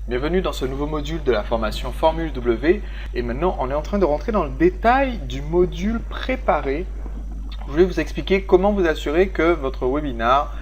Bienvenue dans ce nouveau module de la formation Formule W. Et maintenant, on est en train de rentrer dans le détail du module préparé. Je voulais vous expliquer comment vous assurer que votre webinar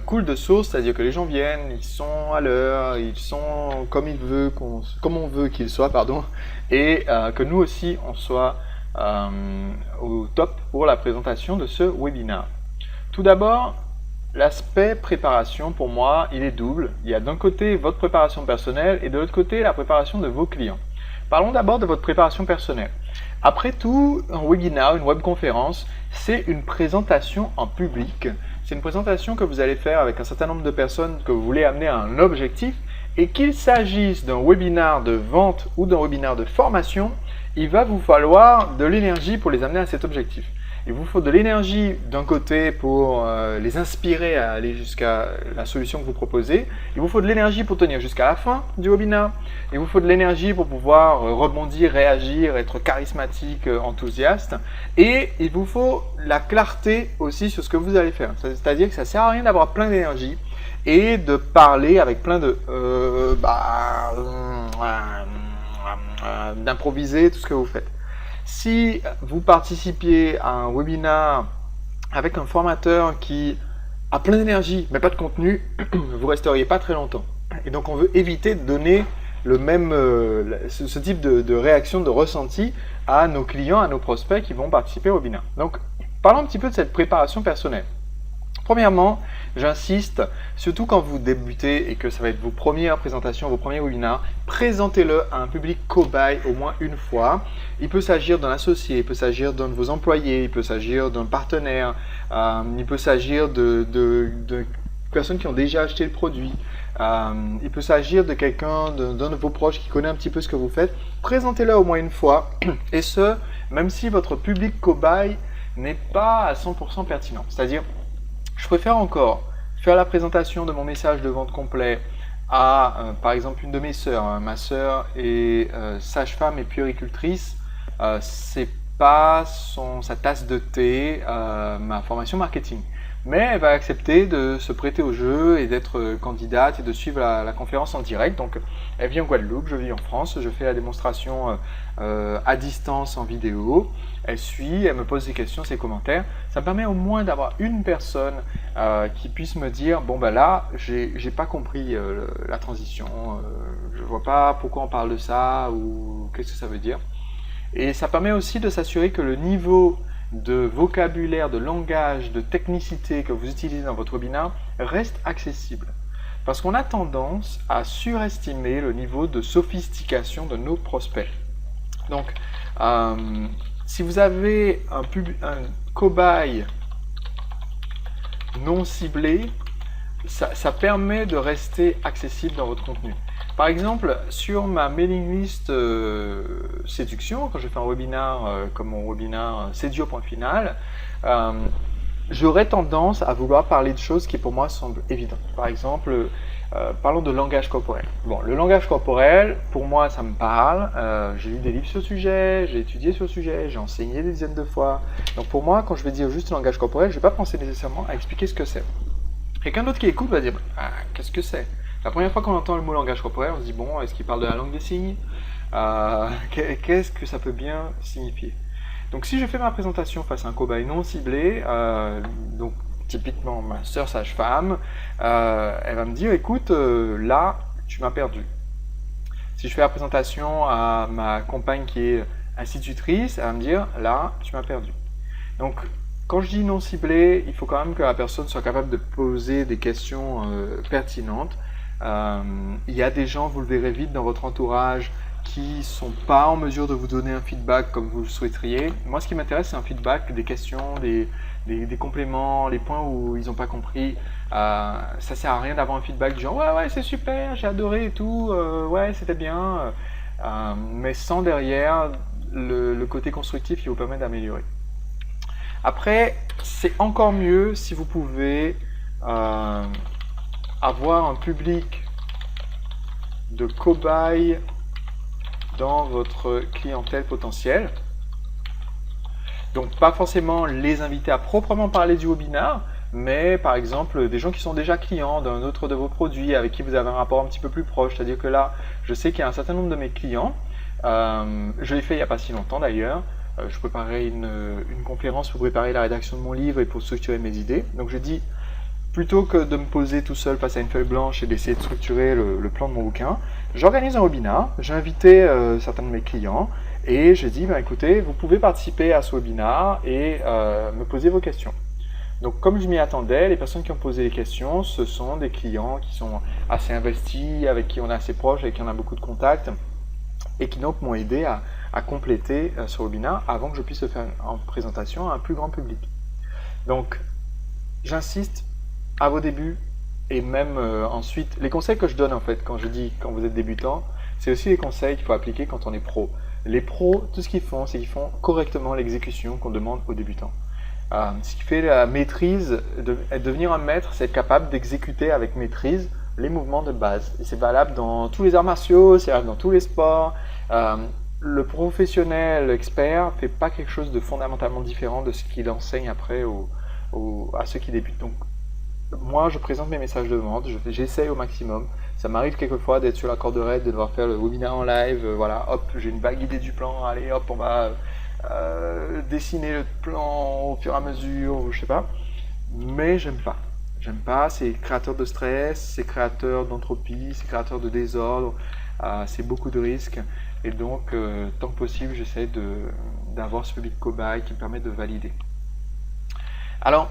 coule de source, c'est-à-dire que les gens viennent, ils sont à l'heure, ils sont comme on veut qu'ils soient, pardon, et que nous aussi, on soit au top pour la présentation de ce webinar. Tout d'abord, l'aspect préparation, pour moi, il est double. Il y a d'un côté votre préparation personnelle et de l'autre côté la préparation de vos clients. Parlons d'abord de votre préparation personnelle. Après tout, un webinar, une webconférence, c'est une présentation en public. C'est une présentation que vous allez faire avec un certain nombre de personnes que vous voulez amener à un objectif. Et qu'il s'agisse d'un webinar de vente ou d'un webinar de formation, il va vous falloir de l'énergie pour les amener à cet objectif. Il vous faut de l'énergie d'un côté pour les inspirer à aller jusqu'à la solution que vous proposez. Il vous faut de l'énergie pour tenir jusqu'à la fin du webinaire. Il vous faut de l'énergie pour pouvoir rebondir, réagir, être charismatique, enthousiaste. Et il vous faut la clarté aussi sur ce que vous allez faire. C'est-à-dire que ça ne sert à rien d'avoir plein d'énergie et de parler avec plein de d'improviser tout ce que vous faites. Si vous participiez à un webinar avec un formateur qui a plein d'énergie mais pas de contenu, vous ne resteriez pas très longtemps. Et donc on veut éviter de donner ce type de réaction, de ressenti à nos clients, à nos prospects qui vont participer au webinaire. Donc parlons un petit peu de cette préparation personnelle. Premièrement, j'insiste, surtout quand vous débutez et que ça va être vos premières présentations, vos premiers webinars, présentez-le à un public cobaye au moins une fois. Il peut s'agir d'un associé, il peut s'agir d'un de vos employés, il peut s'agir d'un partenaire, il peut s'agir de personnes qui ont déjà acheté le produit, il peut s'agir de quelqu'un, d'un de vos proches qui connaît un petit peu ce que vous faites. Présentez-le au moins une fois, et ce, même si votre public cobaye n'est pas à 100% pertinent. C'est-à-dire, je préfère encore faire la présentation de mon message de vente complet à, par exemple, une de mes sœurs. Ma sœur est sage-femme et puéricultrice. C'est pas sa tasse de thé, ma formation marketing. Mais elle va accepter de se prêter au jeu et d'être candidate et de suivre la conférence en direct. Donc, elle vit en Guadeloupe, je vis en France, je fais la démonstration à distance en vidéo. Elle suit, elle me pose des questions, ses commentaires. Ça me permet au moins d'avoir une personne qui puisse me dire « Bon, ben là, j'ai pas compris la transition, je vois pas pourquoi on parle de ça ou qu'est-ce que ça veut dire. » Et ça permet aussi de s'assurer que le niveau de vocabulaire, de langage, de technicité que vous utilisez dans votre webinaire reste accessible. Parce qu'on a tendance à surestimer le niveau de sophistication de nos prospects. Donc, si vous avez un cobaye non ciblé, ça permet de rester accessible dans votre contenu. Par exemple, sur ma mailing list séduction, quand je fais un webinaire comme mon webinaire Séduire point final, j'aurais tendance à vouloir parler de choses qui pour moi semblent évidentes. Par exemple, parlons de langage corporel. Bon, le langage corporel, pour moi, ça me parle. J'ai lu des livres sur le sujet, j'ai étudié sur le sujet, j'ai enseigné des dizaines de fois. Donc pour moi, quand je vais dire juste langage corporel, je ne vais pas penser nécessairement à expliquer ce que c'est. Quelqu'un d'autre qui écoute va dire qu'est-ce que c'est? La première fois qu'on entend le mot langage corporel, on se dit bon, est-ce qu'il parle de la langue des signes? Qu'est-ce que ça peut bien signifier? Donc si je fais ma présentation face à un cobaye non ciblé, donc typiquement ma sœur sage-femme, elle va me dire écoute, là tu m'as perdu. Si je fais la présentation à ma compagne qui est institutrice, elle va me dire là tu m'as perdu. Donc quand je dis non ciblé, il faut quand même que la personne soit capable de poser des questions pertinentes. Il y a des gens, vous le verrez vite dans votre entourage, qui ne sont pas en mesure de vous donner un feedback comme vous le souhaiteriez. Moi, ce qui m'intéresse, c'est un feedback, des questions, des compléments, les points où ils n'ont pas compris. Ça ne sert à rien d'avoir un feedback du genre « Ouais, c'est super, j'ai adoré et tout, ouais, c'était bien. » Mais sans derrière le côté constructif qui vous permet d'améliorer. Après, c'est encore mieux si vous pouvez avoir un public de cobayes dans votre clientèle potentielle. Donc pas forcément les inviter à proprement parler du webinaire, mais par exemple des gens qui sont déjà clients d'un autre de vos produits, avec qui vous avez un rapport un petit peu plus proche. C'est-à-dire que là, je sais qu'il y a un certain nombre de mes clients, je l'ai fait il n'y a pas si longtemps d'ailleurs, je préparais une conférence pour préparer la rédaction de mon livre et pour structurer mes idées. Donc je dis, plutôt que de me poser tout seul face à une feuille blanche et d'essayer de structurer le plan de mon bouquin, j'organise un webinar, j'ai invité certains de mes clients et j'ai dit, écoutez, vous pouvez participer à ce webinar et me poser vos questions. Donc comme je m'y attendais, les personnes qui ont posé les questions, ce sont des clients qui sont assez investis, avec qui on est assez proche, avec qui on a beaucoup de contacts, et qui donc m'ont aidé à compléter ce webinar avant que je puisse le faire en présentation à un plus grand public. Donc j'insiste, à vos débuts et même ensuite, les conseils que je donne en fait quand je dis quand vous êtes débutant, c'est aussi les conseils qu'il faut appliquer quand on est pro. Les pros, tout ce qu'ils font, c'est qu'ils font correctement l'exécution qu'on demande aux débutants. Ce qui fait la maîtrise, devenir un maître, c'est être capable d'exécuter avec maîtrise les mouvements de base. Et c'est valable dans tous les arts martiaux, c'est valable dans tous les sports. Le professionnel, l'expert, ne fait pas quelque chose de fondamentalement différent de ce qu'il enseigne après à ceux qui débutent. Donc, moi, je présente mes messages de vente, j'essaye au maximum. Ça m'arrive quelquefois d'être sur la corde raide, de devoir faire le webinaire en live. Voilà, hop, j'ai une vague idée du plan, allez, hop, on va dessiner le plan au fur et à mesure, ou je sais pas. Mais j'aime pas. J'aime pas, c'est créateur de stress, c'est créateur d'entropie, c'est créateur de désordre, c'est beaucoup de risques. Et donc, tant que possible, j'essaie d'avoir ce public cobaye qui me permet de valider. Alors,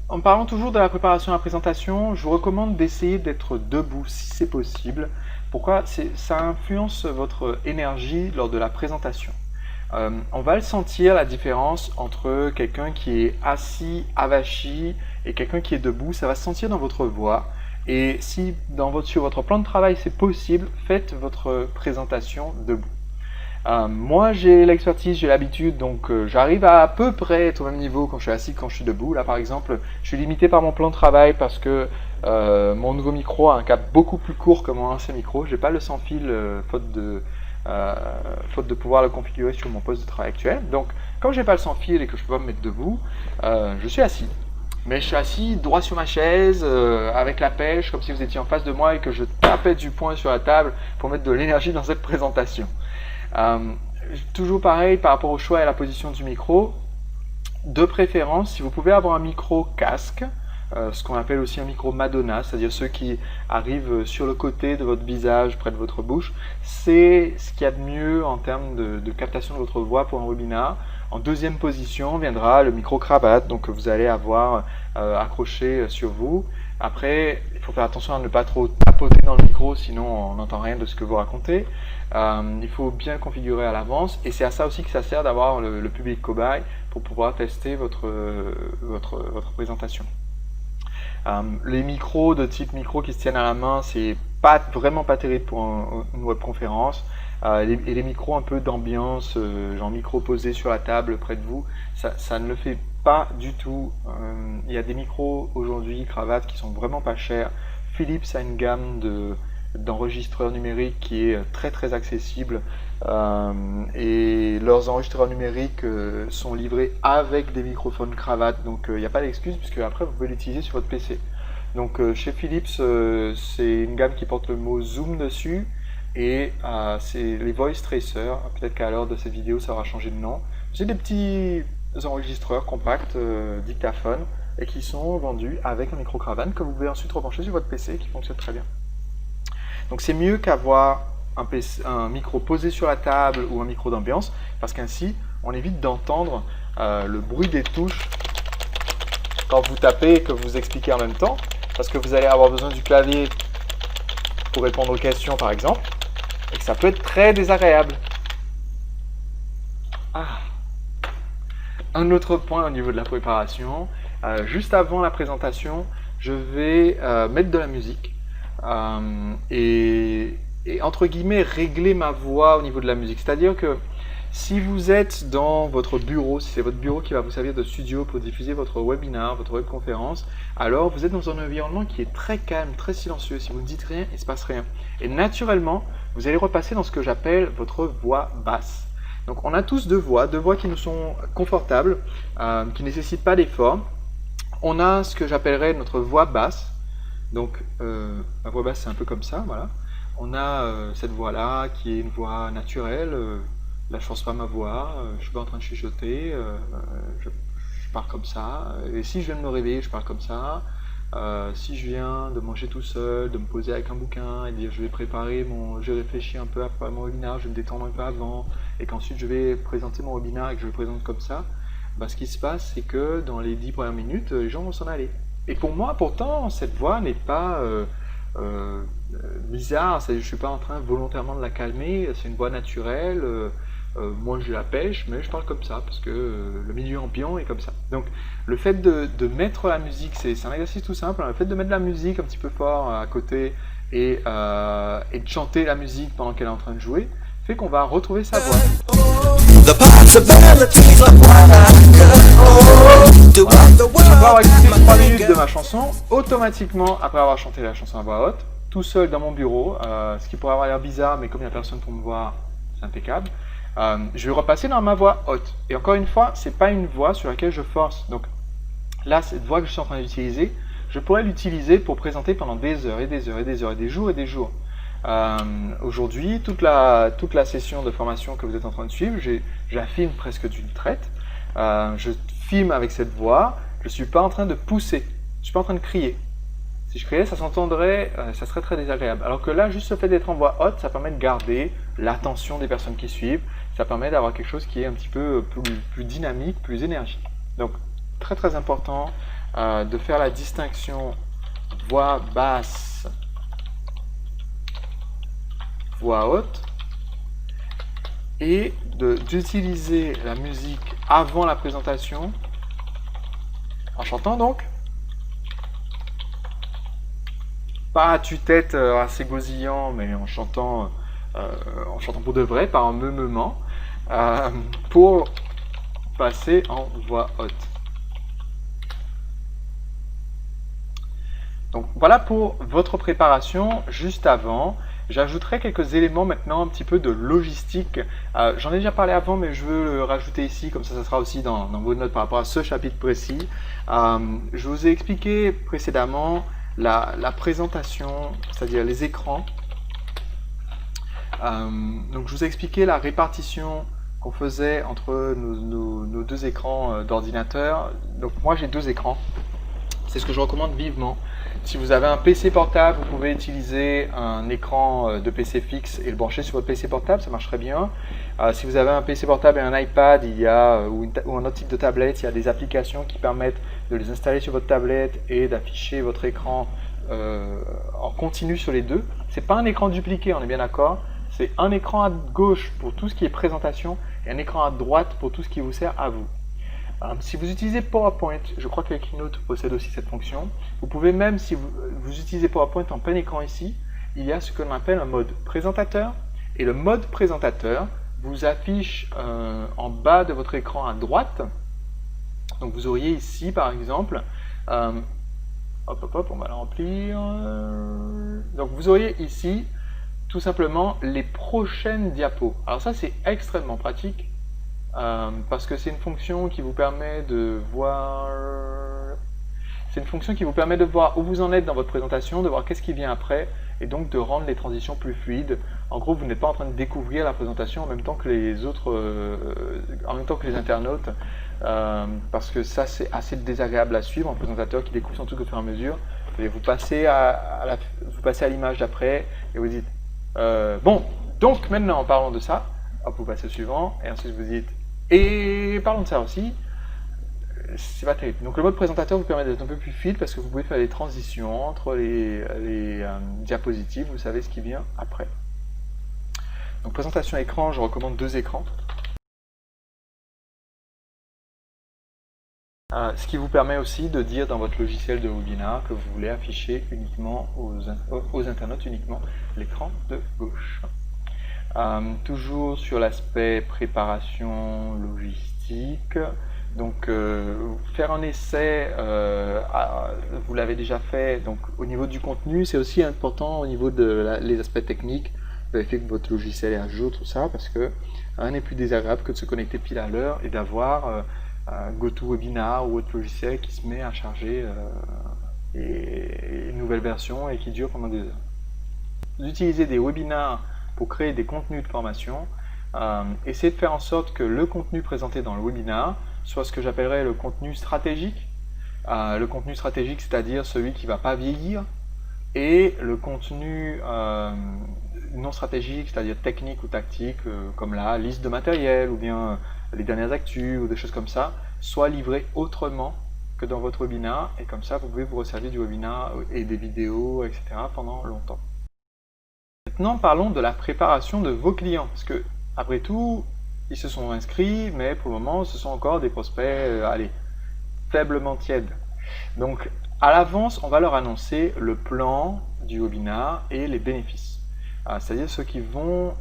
en parlant toujours de la préparation à la présentation, je vous recommande d'essayer d'être debout si c'est possible. Pourquoi? Ça influence votre énergie lors de la présentation. On va le sentir, la différence entre quelqu'un qui est assis, avachi, et quelqu'un qui est debout. Ça va se sentir dans votre voix. Et si sur votre plan de travail c'est possible, faites votre présentation debout. Moi j'ai l'expertise, j'ai l'habitude, donc j'arrive à peu près être au même niveau quand je suis assis, quand je suis debout. Là par exemple, je suis limité par mon plan de travail parce que mon nouveau micro a un câble beaucoup plus court que mon ancien micro. J'ai pas le sans fil faute de pouvoir le configurer sur mon poste de travail actuel. Donc comme j'ai pas le sans fil et que je peux pas me mettre debout, je suis assis. Mais je suis assis droit sur ma chaise, avec la pêche, comme si vous étiez en face de moi et que je tapais du poing sur la table pour mettre de l'énergie dans cette présentation. Toujours pareil par rapport au choix et à la position du micro. De préférence, si vous pouvez avoir un micro casque, ce qu'on appelle aussi un micro Madonna, c'est-à-dire ceux qui arrivent sur le côté de votre visage, près de votre bouche, c'est ce qu'il y a de mieux en termes de captation de votre voix pour un webinar. En deuxième position viendra le micro cravate, donc que vous allez avoir accroché sur vous. Après, il faut faire attention à ne pas trop tapoter dans le micro, sinon on n'entend rien de ce que vous racontez. Il faut bien le configurer à l'avance, et c'est à ça aussi que ça sert d'avoir le public cobaye pour pouvoir tester votre présentation. Les micros de type micro qui se tiennent à la main, c'est vraiment pas terrible pour une webconférence. Et les micros un peu d'ambiance, genre micro posé sur la table près de vous, ça ne le fait pas du tout. Il y a des micros aujourd'hui, cravates, qui sont vraiment pas chers. Philips a une gamme d'enregistreurs numériques qui est très très accessible, et leurs enregistreurs numériques sont livrés avec des microphones cravates, donc il n'y a pas d'excuse puisque après vous pouvez l'utiliser sur votre PC. Donc chez Philips, c'est une gamme qui porte le mot Zoom dessus, et c'est les Voice Tracer. Peut-être qu'à l'heure de cette vidéo ça aura changé de nom. C'est des petits enregistreurs compacts, dictaphones, et qui sont vendus avec un micro cravate que vous pouvez ensuite rebrancher sur votre PC, qui fonctionne très bien. Donc c'est mieux qu'avoir un micro posé sur la table ou un micro d'ambiance, parce qu'ainsi on évite d'entendre le bruit des touches quand vous tapez et que vous expliquez en même temps, parce que vous allez avoir besoin du clavier pour répondre aux questions par exemple, et que ça peut être très désagréable. Un autre point au niveau de la préparation, juste avant la présentation, je vais mettre de la musique et entre guillemets régler ma voix au niveau de la musique. C'est-à-dire que si vous êtes dans votre bureau, si c'est votre bureau qui va vous servir de studio pour diffuser votre webinar, votre webconférence, alors vous êtes dans un environnement qui est très calme, très silencieux. Si vous ne dites rien, il ne se passe rien. Et naturellement, vous allez repasser dans ce que j'appelle votre voix basse. Donc on a tous deux voix qui nous sont confortables, qui ne nécessitent pas d'effort. on a ce que j'appellerais notre voix basse. Donc, ma voix basse, c'est un peu comme ça, voilà. On a cette voix-là qui est une voix naturelle. Là, je force pas ma voix, je suis pas en train de chuchoter, je parle comme ça. Et si je viens de me réveiller, je parle comme ça. Si je viens de manger tout seul, de me poser avec un bouquin et dire je vais je vais réfléchir un peu après mon webinaire, je vais me détendre un peu avant, et qu'ensuite je vais présenter mon webinaire et que je le présente comme ça, bah, ce qui se passe, c'est que dans les 10 premières minutes, les gens vont s'en aller. Et pour moi, pourtant, cette voix n'est pas bizarre, je ne suis pas en train volontairement de la calmer, c'est une voix naturelle. Moi je la pêche, mais je parle comme ça, parce que le milieu ambiant est comme ça. Donc le fait de mettre la musique, c'est un exercice tout simple, hein. Le fait de mettre la musique un petit peu fort à côté et de chanter la musique pendant qu'elle est en train de jouer, fait qu'on va retrouver sa voix. Voilà. Après avoir écouté 3 minutes de ma chanson, automatiquement, après avoir chanté la chanson à voix haute, tout seul dans mon bureau, ce qui pourrait avoir l'air bizarre, mais comme il n'y a personne pour me voir, c'est impeccable. Je vais repasser dans ma voix haute. Et encore une fois, c'est pas une voix sur laquelle je force. Donc là, cette voix que je suis en train d'utiliser, je pourrais l'utiliser pour présenter pendant des heures et des heures et des heures et des jours et des jours. Aujourd'hui, toute la session de formation que vous êtes en train de suivre, je la filme presque d'une traite. Je filme avec cette voix. Je ne suis pas en train de pousser. Je ne suis pas en train de crier. Si je criais, ça s'entendrait, ça serait très désagréable. Alors que là, juste le fait d'être en voix haute, ça permet de garder l'attention des personnes qui suivent. Ça permet d'avoir quelque chose qui est un petit peu plus dynamique, plus énergique. Donc, très très important de faire la distinction voix basse, voix haute, et d'utiliser la musique avant la présentation, en chantant donc. Pas à tue-tête assez gausillant, mais en chantant pour de vrai, par un meumement, pour passer en voix haute. Donc voilà pour votre préparation juste avant. J'ajouterai quelques éléments maintenant, un petit peu de logistique. J'en ai déjà parlé avant, mais je veux le rajouter ici, comme ça sera aussi dans vos notes par rapport à ce chapitre précis. Je vous ai expliqué précédemment la présentation, c'est-à-dire les écrans. Donc je vous ai expliqué la répartition qu'on faisait entre nos deux écrans d'ordinateur. Donc moi j'ai 2 écrans, c'est ce que je recommande vivement. Si vous avez un PC portable, vous pouvez utiliser un écran de PC fixe et le brancher sur votre PC portable, ça marcherait bien. Si vous avez un PC portable et un iPad, ou un autre type de tablette, il y a des applications qui permettent de les installer sur votre tablette et d'afficher votre écran en continu sur les deux. C'est pas un écran dupliqué, on est bien d'accord. C'est un écran à gauche pour tout ce qui est présentation et un écran à droite pour tout ce qui vous sert à vous. Si vous utilisez PowerPoint, je crois que Keynote possède aussi cette fonction. Vous pouvez même, si vous utilisez PowerPoint en plein écran ici, il y a ce que l'on appelle un mode présentateur. Et le mode présentateur vous affiche en bas de votre écran à droite. Donc vous auriez ici par exemple, on va la remplir. Donc vous auriez ici tout simplement les prochaines diapos. Alors ça c'est extrêmement pratique. Parce que c'est une fonction qui vous permet de voir où vous en êtes dans votre présentation, de voir qu'est-ce qui vient après, et donc de rendre les transitions plus fluides. En gros, vous n'êtes pas en train de découvrir la présentation en même temps que les autres, en même temps que les internautes, parce que ça c'est assez désagréable à suivre, un présentateur qui découvre son truc au fur et à mesure. Et vous passez à l'image d'après, et vous dites bon, donc maintenant parlons de ça. Hop, vous passez au suivant, et ensuite vous dites et parlons de ça aussi. C'est pas terrible. Donc le mode présentateur vous permet d'être un peu plus fluide parce que vous pouvez faire des transitions entre les diapositives, vous savez ce qui vient après. Donc présentation écran, je recommande 2 écrans. Ce qui vous permet aussi de dire dans votre logiciel de webinar que vous voulez afficher uniquement aux internautes uniquement l'écran de gauche. Toujours sur l'aspect préparation logistique, donc faire un essai, vous l'avez déjà fait, donc au niveau du contenu, c'est aussi important au niveau les aspects techniques, vous avez fait que votre logiciel est à jour, tout ça, parce que rien n'est plus désagréable que de se connecter pile à l'heure et d'avoir GoToWebinar ou autre logiciel qui se met à charger une nouvelle version et qui dure pendant des heures. Vous utilisez des webinars pour créer des contenus de formation. Essayez de faire en sorte que le contenu présenté dans le webinar soit ce que j'appellerais le contenu stratégique. Le contenu stratégique, c'est-à-dire celui qui ne va pas vieillir, et le contenu non stratégique, c'est-à-dire technique ou tactique, comme la liste de matériel ou bien les dernières actus ou des choses comme ça, soit livré autrement que dans votre webinar, et comme ça vous pouvez vous resservir du webinar et des vidéos, etc. pendant longtemps. Maintenant, parlons de la préparation de vos clients, parce que, après tout, ils se sont inscrits, mais pour le moment, ce sont encore des prospects, allez, faiblement tièdes. Donc, à l'avance, on va leur annoncer le plan du webinar et les bénéfices. C'est-à-dire ceux qui vont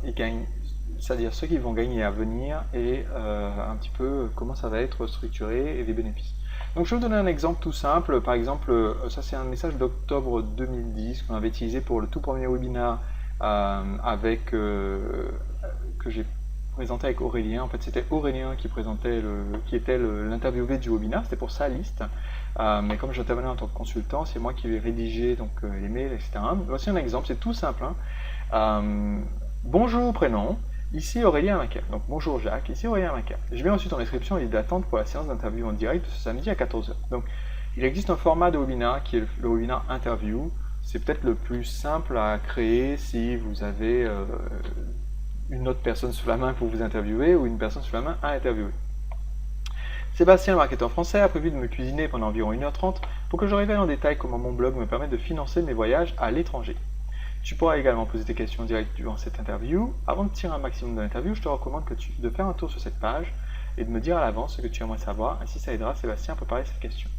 gagner à venir et un petit peu comment ça va être structuré et des bénéfices. Donc je vais vous donner un exemple tout simple. Par exemple, ça c'est un message d'octobre 2010 qu'on avait utilisé pour le tout premier webinar que j'ai présenté avec Aurélien. En fait, c'était Aurélien qui était l'interviewé du webinaire. C'était pour sa liste. Mais comme j'intervenais en tant que consultant, c'est moi qui vais rédiger donc, les mails, etc. Voici un exemple, c'est tout simple. Bonjour, prénom. Ici Aurélien Macaire. Donc bonjour Jacques, ici Aurélien Macaire. Je mets ensuite en description l'idée d'attente pour la séance d'interview en direct ce samedi à 14 h. Donc il existe un format de webinar qui est le webinar interview. C'est peut-être le plus simple à créer si vous avez une autre personne sous la main pour vous interviewer ou une personne sous la main à interviewer. Sébastien, le marketeur français, a prévu de me cuisiner pendant environ 1h30 pour que je révèle en détail comment mon blog me permet de financer mes voyages à l'étranger. Tu pourras également poser tes questions directes durant cette interview. Avant de tirer un maximum de l'interview, je te recommande de faire un tour sur cette page et de me dire à l'avance ce que tu aimerais savoir. Ainsi, ça aidera Sébastien à préparer cette question.